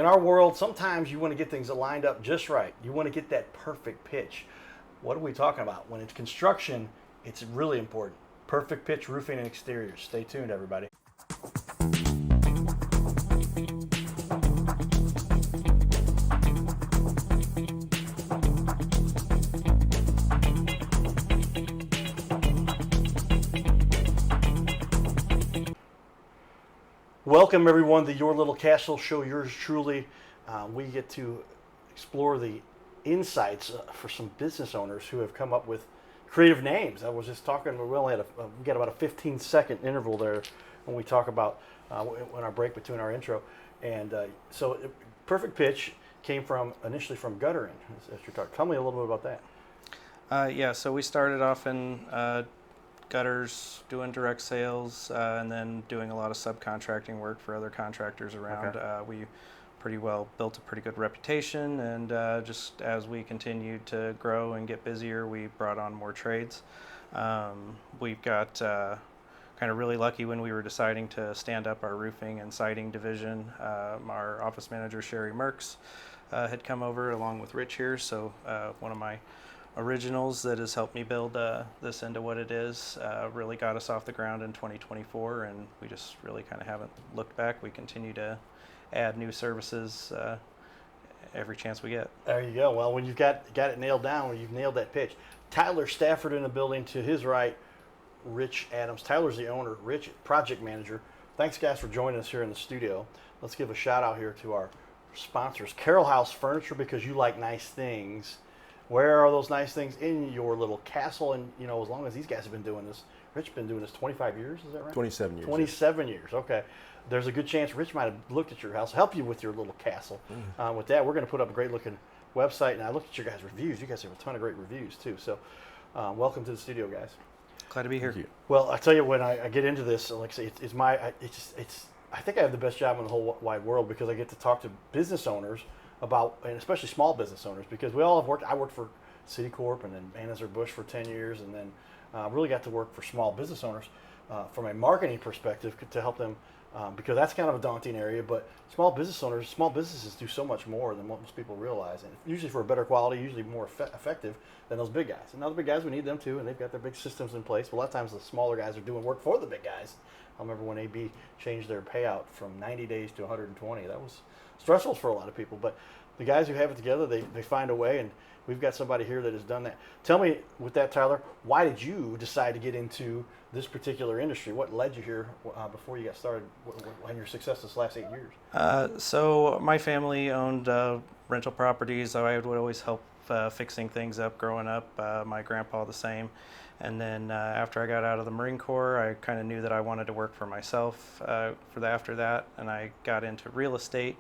In our world, sometimes you want to get things lined up just right. You want to get that perfect pitch. What are we talking about? When it's construction, it's really important. Perfect pitch, roofing, and exteriors. Stay tuned, everybody. Welcome, everyone, to Your Little Castle Show. Yours truly. We get to explore the insights for some business owners who have come up with creative names. I was just talking. We only had we got about a 15-second interval there when we talk about when our break between our intro, and perfect pitch came initially from guttering. As you're talking, tell me a little bit about that. Yeah, so we started off in gutters, doing direct sales, and then doing a lot of subcontracting work for other contractors around. Okay. We pretty well built a pretty good reputation, and just as we continued to grow and get busier, we brought on more trades. We've got kind of really lucky when we were deciding to stand up our roofing and siding division. Our office manager, Sherry Merks, had come over along with Rich here, so one of my originals that has helped me build this into what it is, really got us off the ground in 2024, and we just really kind of haven't looked back. We continue to add new services every chance we get. There you go. Well, when you've got it nailed down, when you've nailed that pitch. Tyler Stafford in the building, to his right, Rich Adams. Tyler's the owner, Rich, project manager. Thanks, guys, for joining us here in the studio. Let's give a shout out here to our sponsors, Carroll House Furniture, because you like nice things. Where are those nice things? In your little castle. And, you know, as long as these guys have been doing this, Rich has been doing this 25 years, is that right? 27 years. 27 years, okay. There's a good chance Rich might have looked at your house, help you with your little castle. With that, we're going to put up a great looking website, and I looked at your guys' reviews. You guys have a ton of great reviews, too. So welcome to the studio, guys. Glad to be here. Thank you. Well, I tell you, when I get into this, like I say, I think I have the best job in the whole wide world, because I get to talk to business owners about, and especially small business owners, because we all have worked. I worked for Citicorp and then Anheuser-Busch for 10 years, and then really got to work for small business owners from a marketing perspective to help them, because that's kind of a daunting area. But small businesses do so much more than what most people realize, and usually for a better quality, usually more effective than those big guys. And now the big guys, we need them too, and they've got their big systems in place. But a lot of times the smaller guys are doing work for the big guys. I remember when AB changed their payout from 90 days to 120. That was stressful for a lot of people. But the guys who have it together, they find a way, and we've got somebody here that has done that. Tell me, with that, Tyler, why did you decide to get into this particular industry? What led you here before you got started, and your success this last 8 years? So my family owned rental properties. I would always help fixing things up growing up. My grandpa the same. And then after I got out of the Marine Corps, I kind of knew that I wanted to work for myself after that, and I got into real estate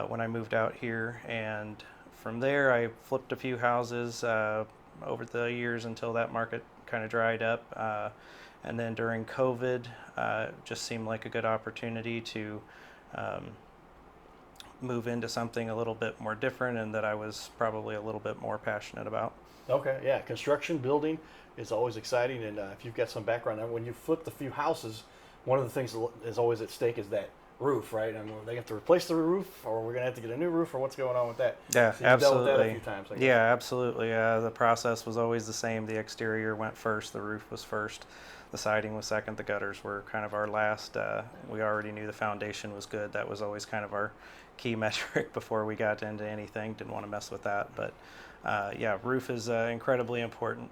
when I moved out here. And from there, I flipped a few houses over the years until that market kind of dried up. And then during COVID, it just seemed like a good opportunity to move into something a little bit more different, and that I was probably a little bit more passionate about. Okay, yeah, construction, building is always exciting, and if you've got some background there, when you flipped a few houses, one of the things that is always at stake is that roof, right? And they have to replace the roof, or we're going to have to get a new roof, or what's going on with that? Yeah, so absolutely. Dealt with that a few times, I guess. Yeah, absolutely. The process was always the same. The exterior went first, the roof was first, the siding was second, the gutters were kind of our last. We already knew the foundation was good. That was always kind of our key metric before we got into anything. Didn't want to mess with that, but yeah, roof is incredibly important.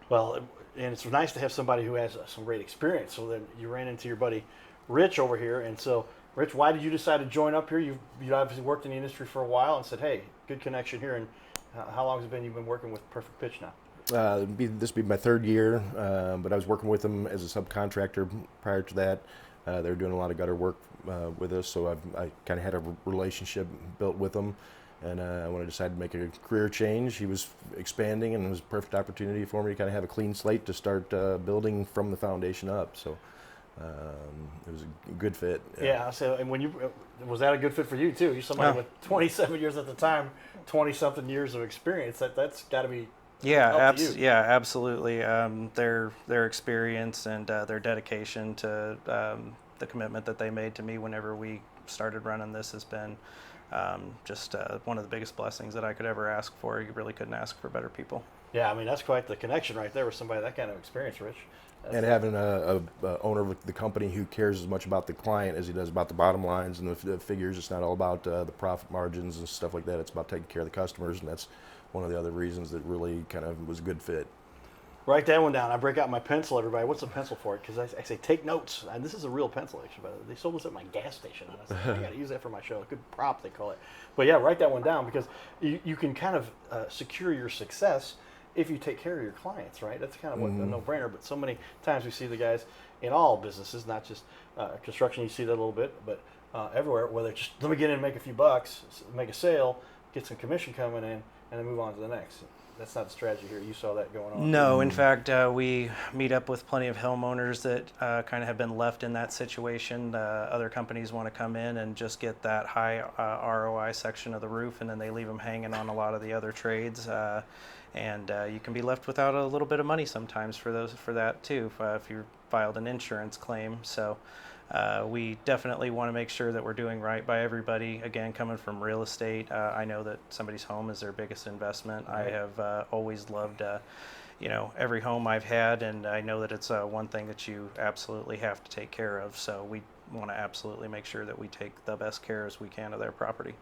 Well, and it's nice to have somebody who has some great experience. So then you ran into your buddy Rich over here, and so Rich, why did you decide to join up here? You obviously worked in the industry for a while and said, hey, good connection here. And how long has it been you've been working with Perfect Pitch now? This would be my third year, but I was working with them as a subcontractor prior to that. They were doing a lot of gutter work with us, so I kind of had a relationship built with them. And when I decided to make a career change, he was expanding, and it was a perfect opportunity for me to kind of have a clean slate to start building from the foundation up. So it was a good fit. Yeah. So, and was that a good fit for you too? You're somebody with 27 years at the time, 20-something years of experience. That's got to be. Yeah, absolutely. Their experience and their dedication to the commitment that they made to me whenever we started running this has been just one of the biggest blessings that I could ever ask for. You really couldn't ask for better people. Yeah, I mean, that's quite the connection right there with somebody that kind of experience, Rich. And having a owner of the company who cares as much about the client as he does about the bottom lines and the figures. It's not all about the profit margins and stuff like that. It's about taking care of the customers, and that's one of the other reasons that really kind of was a good fit. Write that one down. I break out my pencil, everybody. What's a pencil for it? Because I say take notes. And this is a real pencil, actually. But they sold this at my gas station. And I said, I got to use that for my show. A good prop, they call it. But yeah, write that one down because you can kind of secure your success if you take care of your clients, right? That's kind of what a no-brainer. But so many times we see the guys in all businesses, not just construction. You see that a little bit, but everywhere, where they just let me get in and make a few bucks, make a sale, get some commission coming in, and then move on to the next. That's not the strategy here. You saw that going on. No, in fact, we meet up with plenty of homeowners that kind of have been left in that situation. Other companies want to come in and just get that high ROI section of the roof, and then they leave them hanging on a lot of the other trades. And you can be left without a little bit of money sometimes for that too, if you filed an insurance claim. So we definitely want to make sure that we're doing right by everybody. Again, coming from real estate, I know that somebody's home is their biggest investment. Right. I have always loved every home I've had, and I know that it's one thing that you absolutely have to take care of. So we want to absolutely make sure that we take the best care as we can of their property.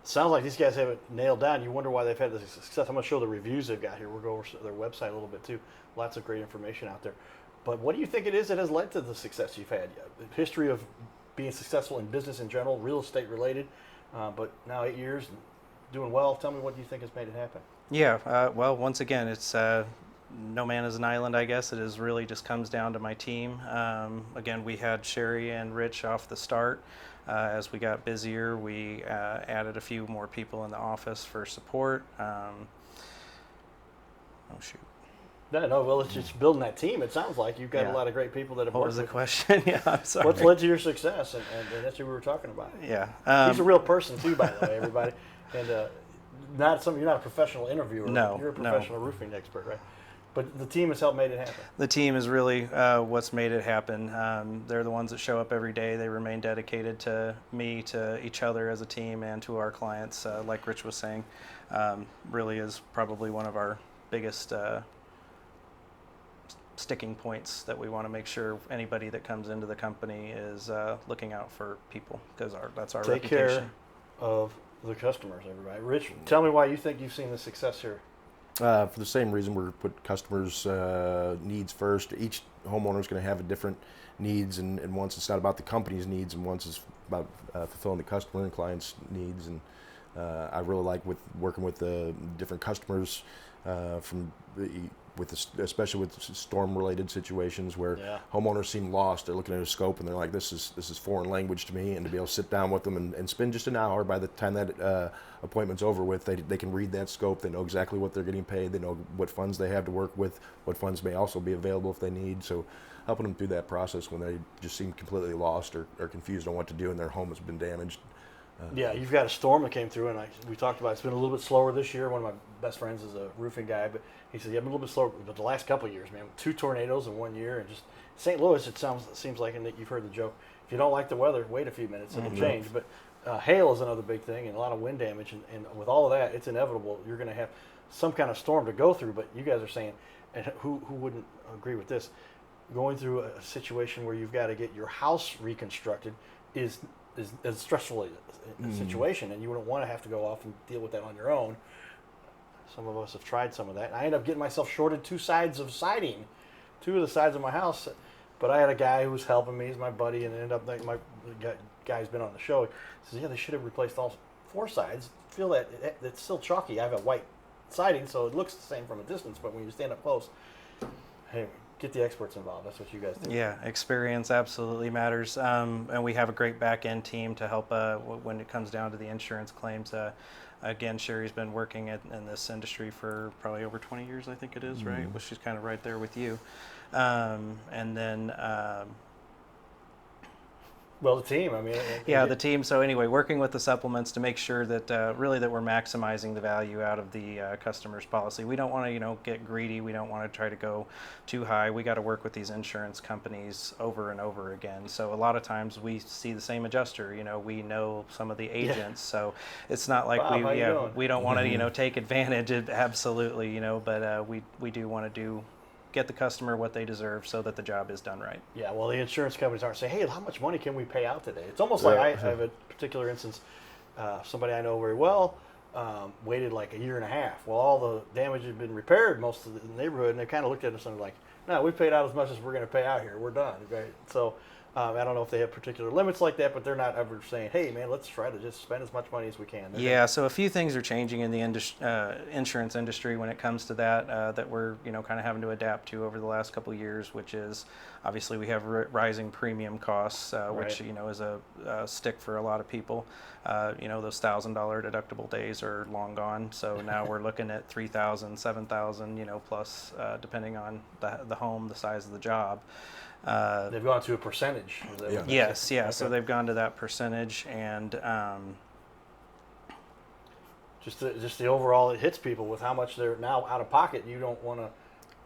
Sounds like these guys have it nailed down. You wonder why they've had this success. I'm going to show the reviews they've got here. We'll go over their website a little bit too. Lots of great information out there. But what do you think it is that has led to the success you've had? The history of being successful in business in general, real estate related, but now 8 years and doing well. Tell me what you think has made it happen. Yeah, well, once again, it's no man is an island, I guess. It is really just comes down to my team. Again, we had Sherry and Rich off the start. As we got busier, we added a few more people in the office for support. Oh, shoot. No, well, it's just building that team. It sounds like you've got a lot of great people that have What worked was the with question? Yeah, I'm sorry. What's led to your success? And that's what we were talking about. Yeah. He's a real person, too, by the way, everybody. And you're not a professional interviewer. No. You're a professional roofing expert, right? But the team has helped make it happen. The team is really what's made it happen. They're the ones that show up every day. They remain dedicated to me, to each other as a team, and to our clients. Like Rich was saying, really is probably one of our biggest sticking points that we want to make sure anybody that comes into the company is looking out for people, because that's our reputation. Take care of the customers, everybody. Rich, tell me why you think you've seen the success here. For the same reason, we're put customers' needs first. Each homeowner is going to have a different needs, and once it's not about the company's needs, and once it's about fulfilling the customer and client's needs. And I really like working with the different customers especially with storm-related situations where homeowners seem lost. They're looking at a scope and they're like, "This is foreign language to me." And to be able to sit down with them and spend just an hour, by the time that appointment's over with, they can read that scope. They know exactly what they're getting paid. They know what funds they have to work with, what funds may also be available if they need. So helping them through that process when they just seem completely lost or confused on what to do and their home has been damaged. Yeah, you've got a storm that came through, and we talked about it's been a little bit slower this year. One of my best friends is a roofing guy, but he said, yeah, been a little bit slower, but the last couple of years, man, 2 tornadoes in 1 year, and just St. Louis, seems like, and you've heard the joke, if you don't like the weather, wait a few minutes, it'll change. But hail is another big thing, and a lot of wind damage, and with all of that, it's inevitable. You're going to have some kind of storm to go through, but you guys are saying, and who wouldn't agree with this, going through a situation where you've got to get your house reconstructed is a stressful situation, and you wouldn't want to have to go off and deal with that on your own. Some of us have tried some of that. And I ended up getting myself shorted 2 sides of siding, 2 of the sides of my house. But I had a guy who was helping me. He's my buddy, and it ended up like my guy's been on the show. He says, "Yeah, they should have replaced all 4 sides. Feel that it's still chalky. I have a white siding, so it looks the same from a distance. But when you stand up close, hey." Get the experts involved. That's what you guys do. Yeah, experience absolutely matters. And we have a great back-end team to help when it comes down to the insurance claims. Again, Sherry's been working in this industry for probably over 20 years, I think it is, right? Well, she's kind of right there with you. And then Well, the team. I mean, Yeah, the team. So anyway, working with the supplements to make sure that really that we're maximizing the value out of the customer's policy. We don't want to, get greedy. We don't want to try to go too high. We got to work with these insurance companies over and over again. So a lot of times we see the same adjuster. We know some of the agents, so it's not like Bob, how you doing? we don't want to take advantage. Absolutely, but we do want to get the customer what they deserve so that the job is done right. Yeah, well, the insurance companies aren't saying, hey, how much money can we pay out today? It's almost like I have a particular instance, somebody I know very well waited like a year and a half. Well, all the damage had been repaired, most of the neighborhood, and they kind of looked at us and like, no, we paid out as much as we're going to pay out here. We're done. Right? So I don't know if they have particular limits like that, but they're not ever saying, hey, man, let's try to just spend as much money as we can. Yeah, so a few things are changing in the insurance industry when it comes to that that we're kind of having to adapt to over the last couple of years, which is obviously we have rising premium costs, which is a stick for a lot of people. Those $1,000 deductible days are long gone, so now we're looking at $3,000, $7,000, plus depending on the home, the size of the job. They've gone to a percentage. Yes, yeah. Okay. So they've gone to that percentage, and just the overall, it hits people with how much they're now out of pocket. You don't want to.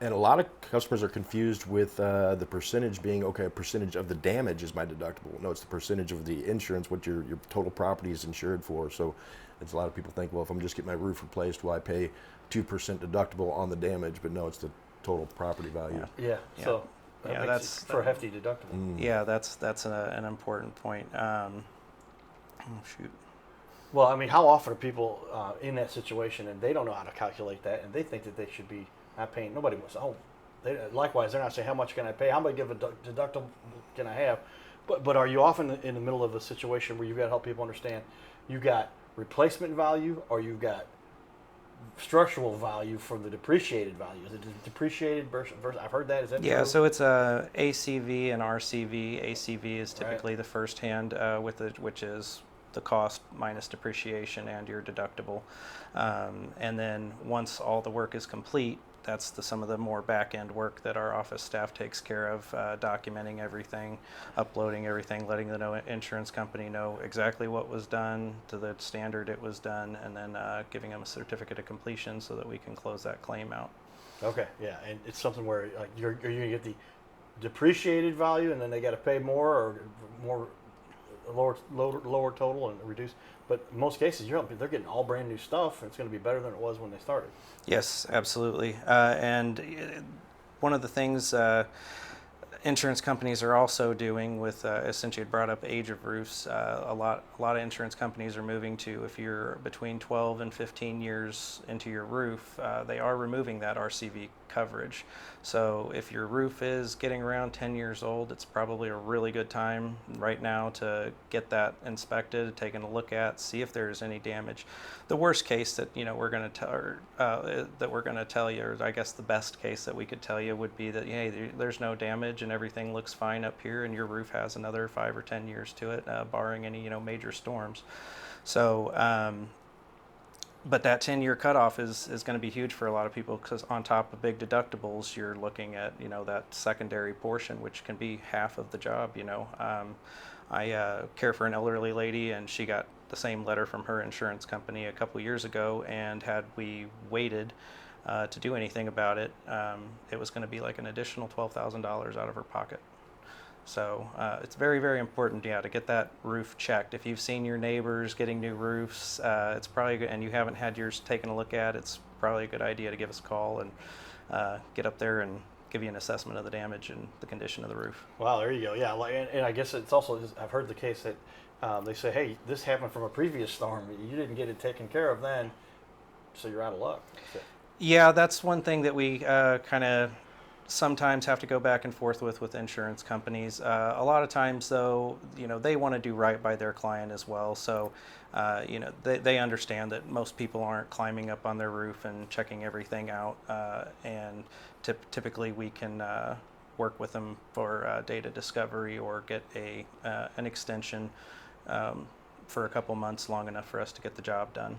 And a lot of customers are confused with the percentage being, okay, a percentage of the damage is my deductible. No, it's the percentage of the insurance, what your total property is insured for. So it's a lot of people think, well, if I'm just getting my roof replaced, will I pay 2% deductible on the damage? But no, it's the total property value. Yeah. So. That's for a hefty deductible. Yeah, that's an important point. Oh shoot. Well, I mean, how often are people in that situation and they don't know how to calculate that, and they think that they should be not paying? Nobody wants. Likewise, they're not saying how much can I pay, how much of a deductible can I have, but are you often in the middle of a situation where you've got to help people understand you got replacement value or you've got structural value from the depreciated value? Is it depreciated versus I've heard that. Is that yeah, true? so it's a ACV and RCV. ACV is typically the first hand which is the cost minus depreciation and your deductible. And then once all the work is complete, that's some of the more back-end work that our office staff takes care of, documenting everything, uploading everything, letting the insurance company know exactly what was done to the standard it was done, and then giving them a certificate of completion so that we can close that claim out. Okay, yeah, and it's something where you're going to get the depreciated value, and then they got to pay more or more lower total and reduce. But in most cases, they're getting all brand new stuff, and it's going to be better than it was when they started. Yes, absolutely. And one of the things insurance companies are also doing with, since you had brought up age of roofs, a lot of insurance companies are moving to, if you're between 12 and 15 years into your roof, they are removing that RCV coverage. So if your roof is getting around 10 years old, it's probably a really good time right now to get that inspected, taken a look at, see if there's any damage. The worst case that we're going to tell you, or I guess the best case that we could tell you would be that, hey, there's no damage and everything looks fine up here, and your roof has another 5 or 10 years to it, barring any major storms. So. But that 10-year cutoff is going to be huge for a lot of people, because on top of big deductibles, you're looking at that secondary portion, which can be half of the job. I care for an elderly lady, and she got the same letter from her insurance company a couple years ago, and had we waited to do anything about it, it was going to be like an additional $12,000 out of her pocket. So it's very, very important, to get that roof checked. If you've seen your neighbors getting new roofs, it's probably good, and you haven't had yours taken a look at, it's probably a good idea to give us a call and get up there and give you an assessment of the damage and the condition of the roof. Wow, there you go. Yeah, and I guess it's also, I've heard the case that they say, hey, this happened from a previous storm. You didn't get it taken care of then, so you're out of luck. Yeah, that's one thing that we kind of sometimes have to go back and forth with insurance companies. A lot of times, though, they want to do right by their client as well. So, they understand that most people aren't climbing up on their roof and checking everything out. And typically, we can work with them for data discovery or get an extension for a couple months, long enough for us to get the job done.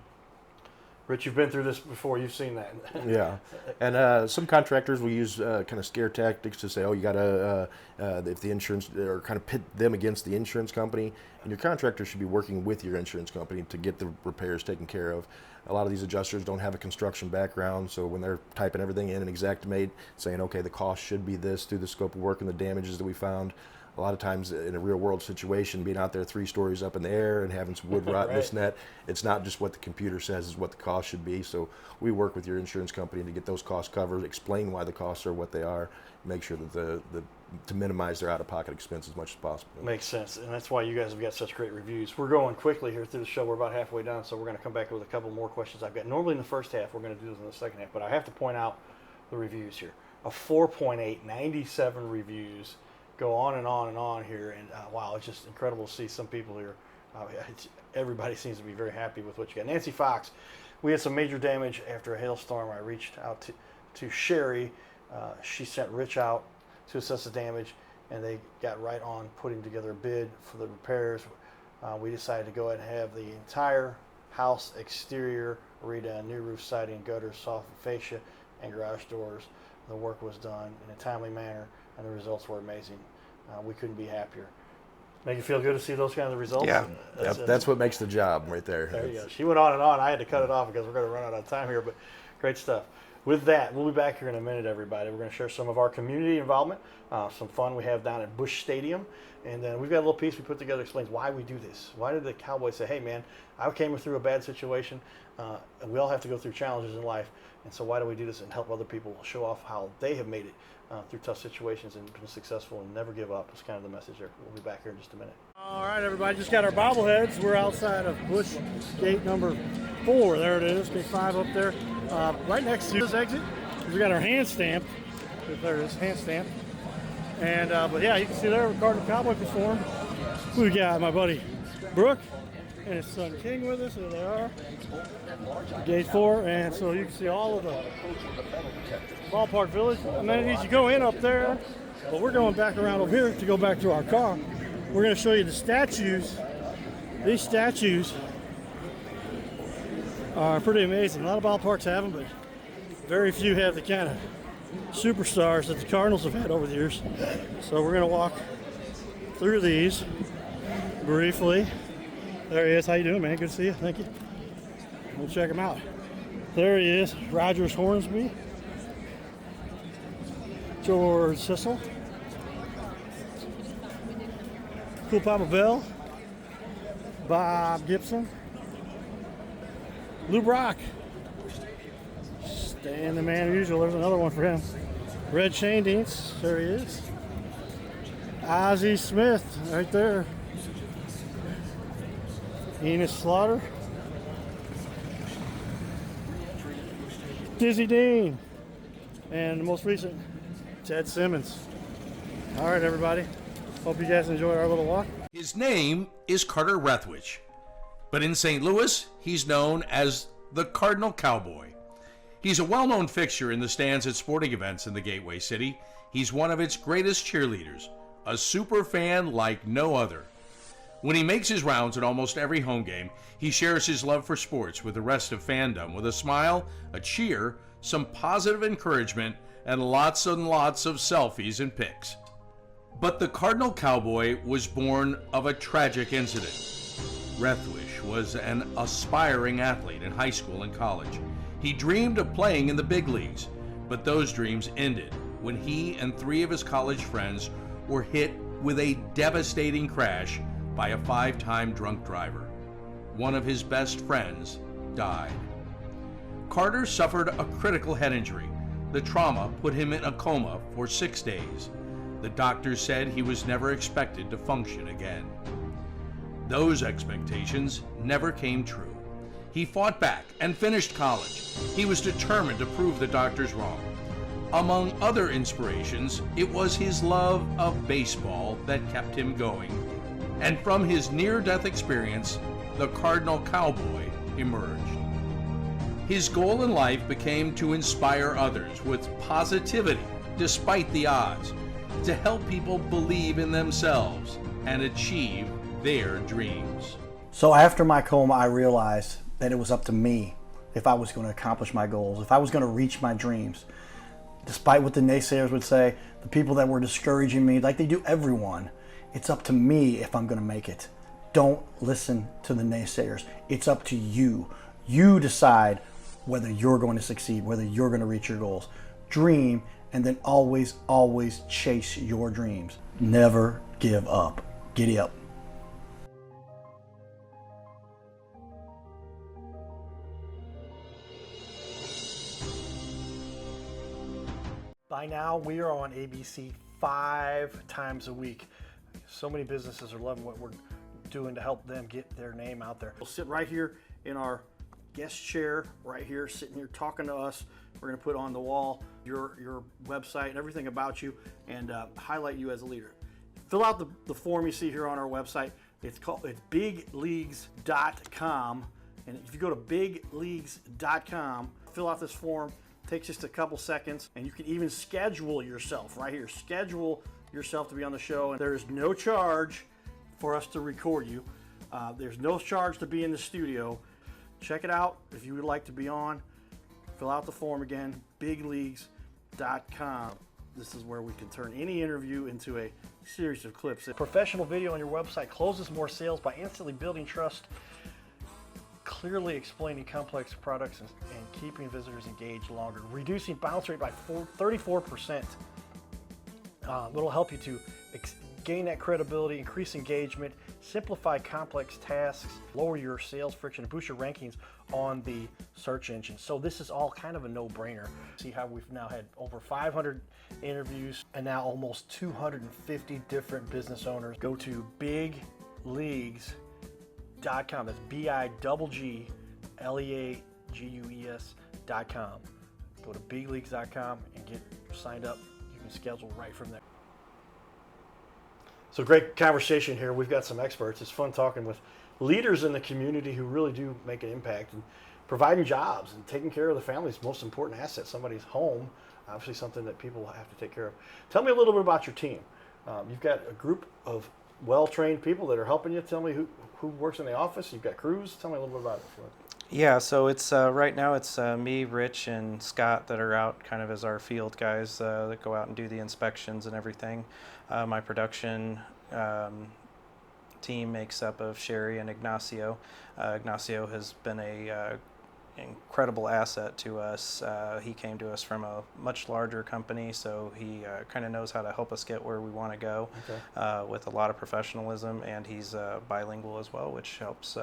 Rich, you've been through this before. You've seen that. Yeah, and some contractors will use kind of scare tactics to say, "Oh, you got to," if the insurance, or kind of pit them against the insurance company. And your contractor should be working with your insurance company to get the repairs taken care of. A lot of these adjusters don't have a construction background, so when they're typing everything in an Xactimate, saying, "Okay, the cost should be this through the scope of work and the damages that we found." A lot of times in a real world situation, being out there 3 stories up in the air and having some wood rot and this and that, it's not just what the computer says is what the cost should be. So we work with your insurance company to get those costs covered, explain why the costs are what they are, make sure that to minimize their out-of-pocket expense as much as possible. Makes sense, and that's why you guys have got such great reviews. We're going quickly here through the show. We're about halfway done, so we're going to come back with a couple more questions I've got. Normally in the first half, we're going to do this in the second half, but I have to point out the reviews here. A 4.8, 97 reviews. Go on and on and on here, and wow, it's just incredible to see some people here. Everybody seems to be very happy with what you got. Nancy Fox, we had some major damage after a hailstorm. I reached out to Sherry. She sent Rich out to assess the damage, and they got right on putting together a bid for the repairs. We decided to go ahead and have the entire house exterior redone, new roof siding, gutters, soffit fascia, and garage doors. The work was done in a timely manner, and the results were amazing. We couldn't be happier. Make you feel good to see those kind of results? Yeah. That's what makes the job right there. There you go. She went on and on. I had to cut it off because we're going to run out of time here, but great stuff. With that, we'll be back here in a minute, everybody. We're going to share some of our community involvement, some fun we have down at Busch Stadium, and then we've got a little piece we put together that explains why we do this. Why did the Cowboys say, hey, man, I came through a bad situation, and we all have to go through challenges in life, and so why do we do this and help other people show off how they have made it through tough situations and been successful and never give up. That's kind of the message there. We'll be back here in just a minute. All right, everybody, just got our bobbleheads. We're outside of Busch gate number 4. There it is, gate 5 up there. Right next to this exit, we got our hand stamped. There it is, hand stamped. And but yeah, you can see there Cardinal Cowboy performed. We got my buddy Brooke and his son King with us. There they are. Gate 4, and so you can see all of the Ballpark Village amenities. You go in up there, but we're going back around over here to go back to our car. We're going to show you the statues. These statues are pretty amazing. A lot of ballparks have them, but very few have the kind of superstars that the Cardinals have had over the years. So we're going to walk through these briefly. There he is. How you doing, man? Good to see you. Thank you. We'll check him out. There he is, Rogers Hornsby, George Sissel, Cool Papa Bell, Bob Gibson, Lou Brock, Stan the Man Usual. There's another one for him. Red Shane Deans, there he is. Ozzie Smith, right there. Enos Slaughter. Dizzy Dean, and the most recent, Ted Simmons. All right, everybody. Hope you guys enjoyed our little walk. His name is Carter Rethwich, but in St. Louis, he's known as the Cardinal Cowboy. He's a well-known fixture in the stands at sporting events in the Gateway City. He's one of its greatest cheerleaders, a super fan like no other. When he makes his rounds at almost every home game, he shares his love for sports with the rest of fandom with a smile, a cheer, some positive encouragement, and lots and lots of selfies and pics. But the Cardinal Cowboy was born of a tragic incident. Rethwich was an aspiring athlete in high school and college. He dreamed of playing in the big leagues, but those dreams ended when he and 3 of his college friends were hit with a devastating crash by a 5-time drunk driver. One of his best friends died. Carter suffered a critical head injury. The trauma put him in a coma for 6 days. The doctors said he was never expected to function again. Those expectations never came true. He fought back and finished college. He was determined to prove the doctors wrong. Among other inspirations, it was his love of baseball that kept him going. And from his near-death experience, the Cardinal Cowboy emerged. His goal in life became to inspire others with positivity despite the odds, to help people believe in themselves and achieve their dreams. So after my coma, I realized that it was up to me if I was going to accomplish my goals, if I was going to reach my dreams. Despite what the naysayers would say, the people that were discouraging me, like they do everyone, it's up to me if I'm going to make it. Don't listen to the naysayers. It's up to you. You decide whether you're going to succeed, whether you're going to reach your goals. Dream, and then always, always chase your dreams. Never give up. Giddy up. By now, we are on ABC 5 times a week. So many businesses are loving what we're doing to help them get their name out there. We'll sit right here in our guest chair, right here, sitting here talking to us. We're going to put on the wall your website and everything about you, and highlight you as a leader. Fill out the form you see here on our website. It's bigleagues.com, and if you go to bigleagues.com, fill out this form. Takes just a couple seconds, and you can even schedule yourself right here. Schedule yourself to be on the show, and there is no charge for us to record you. There's no charge to be in the studio. Check it out if you would like to be on. Fill out the form again, bigleagues.com. This is where we can turn any interview into a series of clips. Professional video on your website closes more sales by instantly building trust, clearly explaining complex products, and keeping visitors engaged longer, reducing bounce rate by 34%. It'll help you to gain that credibility, increase engagement, simplify complex tasks, lower your sales friction, and boost your rankings on the search engine. So this is all kind of a no-brainer. See how we've now had over 500 interviews and now almost 250 different business owners. Go to bigleagues.com. That's bigleagues.com. Go to bigleagues.com and get signed up. You can schedule right from there. So great conversation here. We've got some experts. It's fun talking with leaders in the community who really do make an impact, and providing jobs and taking care of the family's most important asset, somebody's home, obviously something that people have to take care of. Tell me a little bit about your team. You've got a group of well-trained people that are helping you. Tell me who works in the office. You've got crews. Tell me a little bit about it. Yeah, so it's right now it's me, Rich, and Scott that are out kind of as our field guys that go out and do the inspections and everything. My production team makes up of Sherry and Ignacio. Ignacio has been a incredible asset to us. He came to us from a much larger company, so he kind of knows how to help us get where we want to go. Okay. With a lot of professionalism, and he's bilingual as well, which helps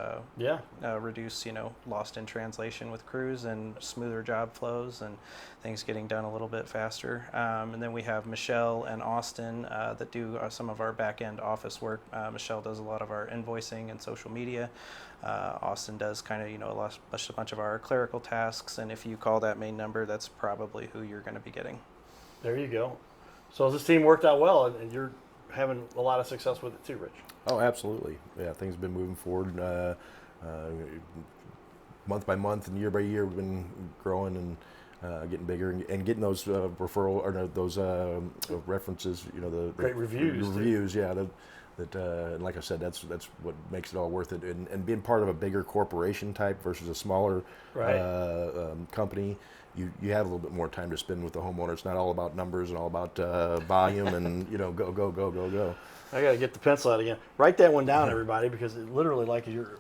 reduce lost in translation with crews and smoother job flows and things getting done a little bit faster. And then we have Michelle and Austin that do some of our back-end office work. Michelle does a lot of our invoicing and social media. Austin does kind of a bunch of our clerical tasks, and if you call that main number, that's probably who you're going to be getting. There you go. So this team worked out well, and you're having a lot of success with it too, Rich. Oh, absolutely. Yeah, things have been moving forward. Month by month and year by year, we've been growing and getting bigger and getting those referral or those references. The great reviews. Reviews, yeah. And like I said, that's what makes it all worth it. And being part of a bigger corporation type versus a smaller company, you have a little bit more time to spend with the homeowner. It's not all about numbers and all about volume and go. I got to get the pencil out again. Write that one down, everybody, because it literally,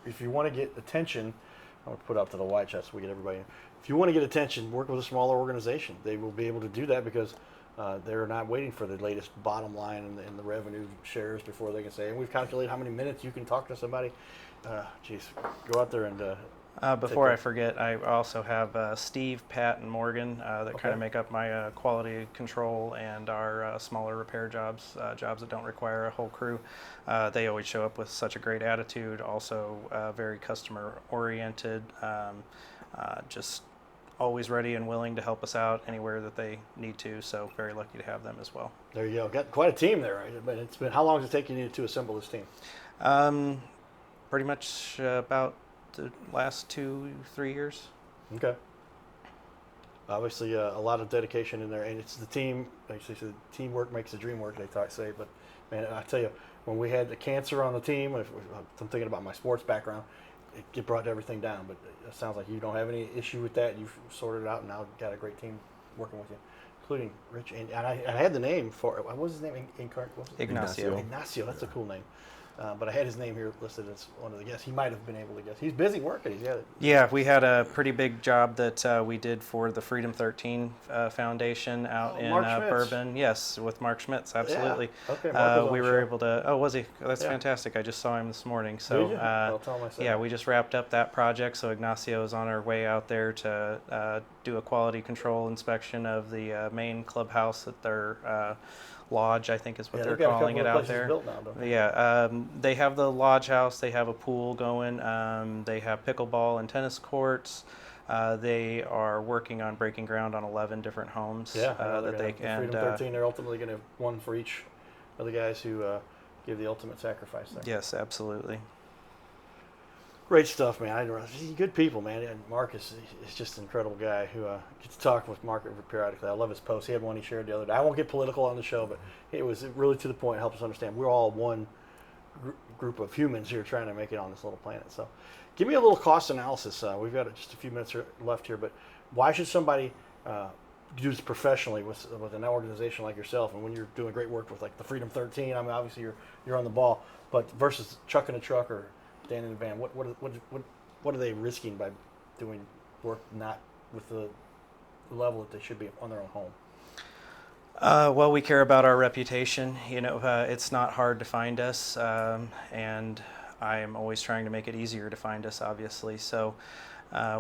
if you want to get attention, I'm going to put up to the white chat so we get everybody in. If you want to get attention, work with a smaller organization. They will be able to do that because they're not waiting for the latest bottom line and the revenue shares before they can say, and we've calculated how many minutes you can talk to somebody. Go out there and... Before I forget, I also have Steve, Pat, and Morgan that kind of make up my quality control and our smaller repair jobs that don't require a whole crew. They always show up with such a great attitude, also very customer-oriented, just always ready and willing to help us out anywhere that they need to, so very lucky to have them as well. There you go. Got quite a team there, right? But it's been, how long does it take you to assemble this team? Pretty much about the last 2-3 years. Okay. Obviously, a lot of dedication in there, and it's the team. Actually, so teamwork makes the dream work. They say, but man, I tell you, when we had the cancer on the team, I'm thinking about my sports background. get brought everything down. But it sounds like you don't have any issue with that. You've sorted it out and now got a great team working with you, including Rich. And I had the name for what was his name? Ignacio. Ignacio. That's a cool name. But I had his name here listed as one of the guests. He might have been able to guess. He's busy working. Yeah, we had a pretty big job that we did for the Freedom 13 Foundation out in Bourbon. Yes, with Mark Schmitz, absolutely. Yeah. Okay, Mark was we on the were show. able to. Oh, was he? That's Yeah. fantastic. I just saw him this morning. So Did you? I'll tell him I said yeah, that. we just wrapped up that project. So Ignacio is on our way out there to do a quality control inspection of the main clubhouse at their lodge, I think is what they're they've got a calling it couple of out places there. built now, don't they? Yeah, they have the lodge house. They have a pool going. They have pickleball and tennis courts. They are working on breaking ground on 11 different homes. Yeah, that they the Freedom 13. They're ultimately going to have one for each of the guys who give the ultimate sacrifice there. Yes, absolutely. Great stuff, man. Good people, man. And Mark is just an incredible guy who gets to talk with Mark periodically. I love his posts. He had one he shared the other day. I won't get political on the show, but it was really to the point. Help us understand we're all one group of humans here trying to make it on this little planet. So, give me a little cost analysis. We've got just a few minutes left here, but why should somebody do this professionally with an organization like yourself? And when you're doing great work with like the Freedom 13, I mean, obviously you're on the ball, but versus chucking a truck or standing in a van, what are they risking by doing work not with the level that they should be on their own home? Well, we care about our reputation. It's not hard to find us, and I am always trying to make it easier to find us, obviously. So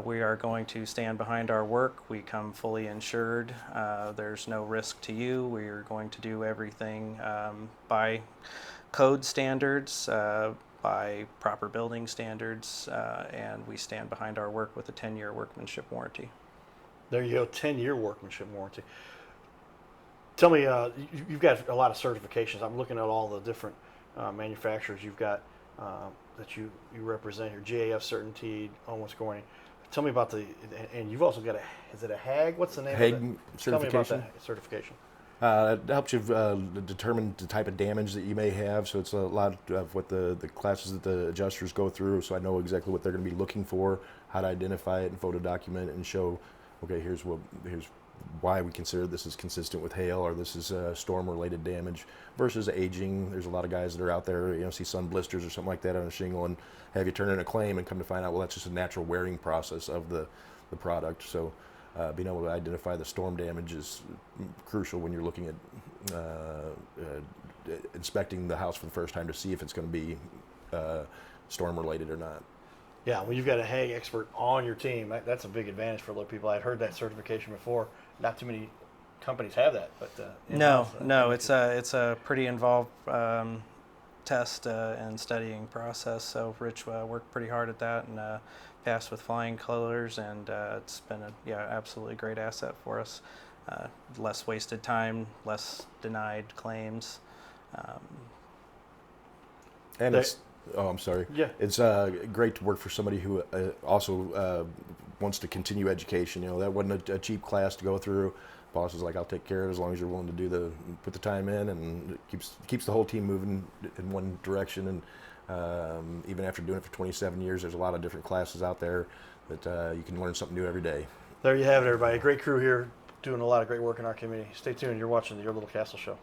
we are going to stand behind our work. We come fully insured. There's no risk to you. We are going to do everything by code standards, by proper building standards, and we stand behind our work with a 10-year workmanship warranty. There you go, 10-year workmanship warranty. Tell me, you've got a lot of certifications. I'm looking at all the different manufacturers you've got that you represent here. GAF certainty, almost Gorney. Tell me about and you've also got is it a HAG? What's the name HAG of it? certification. Tell me about that certification. It helps you determine the type of damage that you may have. So it's a lot of what the classes that the adjusters go through. So I know exactly what they're going to be looking for, how to identify it and photo document it and show, okay, here's why we consider this is consistent with hail or this is storm-related damage versus aging. There's a lot of guys that are out there, see sun blisters or something like that on a shingle and have you turn in a claim and come to find out, well, that's just a natural wearing process of the product. So being able to identify the storm damage is crucial when you're looking at inspecting the house for the first time to see if it's going to be storm-related or not. Yeah, well, you've got a HAG expert on your team. That's a big advantage for a lot of people. I'd heard that certification before. Not too many companies have that, but no, it's a pretty involved test and studying process. So Rich worked pretty hard at that and passed with flying colors, and it's been a absolutely great asset for us. Less wasted time, less denied claims. And it's I'm sorry. Yeah. It's great to work for somebody who also wants to continue education. That wasn't a cheap class to go through. Boss is like, I'll take care of it as long as you're willing to put the time in, and it keeps the whole team moving in one direction. And even after doing it for 27 years, there's a lot of different classes out there that you can learn something new every day. There you have it, everybody. A great crew here doing a lot of great work in our community. Stay tuned. You're watching the Your Little Castle Show.